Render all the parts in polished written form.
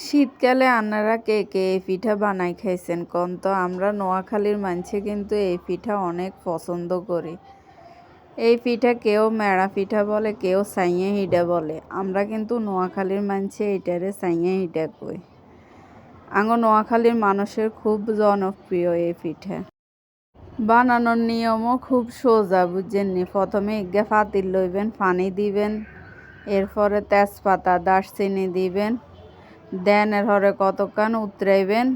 শীতকালে আপনারা কে কে এই পিঠা বানাই খাইছেন কোন তো? আমরা নোয়াখালীর মানছে কিন্তু এই পিঠা অনেক পছন্দ করি। এই পিঠা কেউ মেড়া পিঠা বলে, কেউ সাইয়া হিডা বলে। আমরা কিন্তু নোয়াখালীর মানছে এটারে সাইয়া হিডা কই। নোয়াখালীর মানুষের খুব জনপ্রিয় এই পিঠা। বানানোর নিয়মও খুব সোজা, বুঝছেননি? প্রথমে ইজ্ঞা পাতিল লইবেন, পানি দিবেন, এরপরে তেজপাতা দারচিনি দিবেন, দেনের হরে কতক্ষণ উতরাইবেন,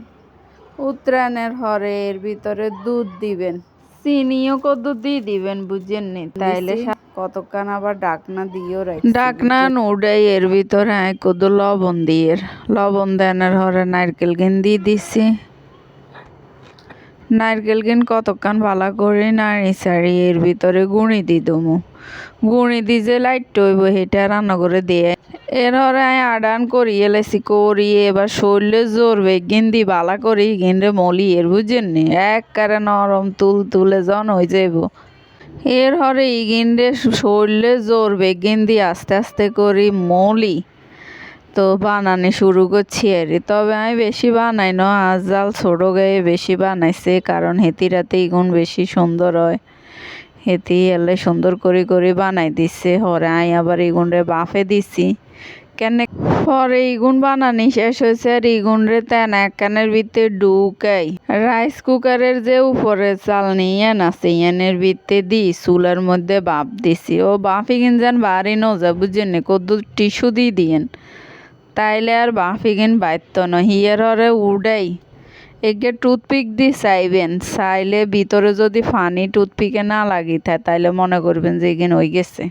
উতরানের হরে এর ভিতরে দুধ দিবেন, চিনিও কত দিয়ে দিবেন, বুঝছেননি? তাইলে কতক্ষণ আবার ডাকনা দিয়েও রাখছি। ডাকনা উড়াই এর ভিতরে কত লবণ দিয়ে, লবণ দেনের হরে নারকেল গিন দিয়ে দিছি। নারকেল গিন কতক্ষণ ভালো করে নাড়ি চাড়ি এর ভিতরে গুঁড়ি দি দমু। গুঁড়ি দি যে লাইট হইব সেটা রান্না করে দিয়ে এর হরে আডান করিয়ে লেছি, করিয়ে এবার শরীরে জোর বেগিন দি বালা করি গিনরে মলি এর, বুঝছেননি? একবারে নরম তুল তুলে জন হয়ে যাইব। এর হরে ইগিনরে শরীরে জোর বেগিন দি আস্তে আস্তে করি মলি তো বানানি শুরু করছি আর। তবে আমি বেশি বানাই না, আজ জাল ছোটো গায়ে বেশি বানাইছে, কারণ হেতিরাতে ইগুন বেশি সুন্দর হয়। হেতি এলে সুন্দর করে বানাই দিচ্ছে। হরে আমি আবার ইগুনরে বাফে দিছি কেন পরে ইগুন বানানি শেষ হয়েছে আর ইগুনরে তেন এক কানের ভিতরে ঢুকাই রাইস কুকারের যে উপরে চাল নিয়ে আছে এনের ভিতরে দি চুলার মধ্যে বাপ দিছি। ও বাফি কিন যেন বাড়ি ন যা, বুঝছেন? কত টিস্যু দিয়ে দিয়েন, তাইলে আর বাফি কিন বাইত না। হিয়ার হরে উড়াই একে টুথপিক দিয়ে চাইবেন, চাইলে ভিতরে যদি ফানি টুথপিকে না লাগি থাকে তাইলে মনে করবেন যে এগিন হয়ে গেছে।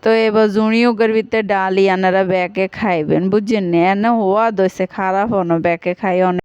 তো এবার জুঁড়িওকের ভিতরে ডালি আনারা ব্যাকে খাইবেন, বুঝছেন? এনে হওয়া দইছে খারাপ হনো ব্যাকে খাই অনেক।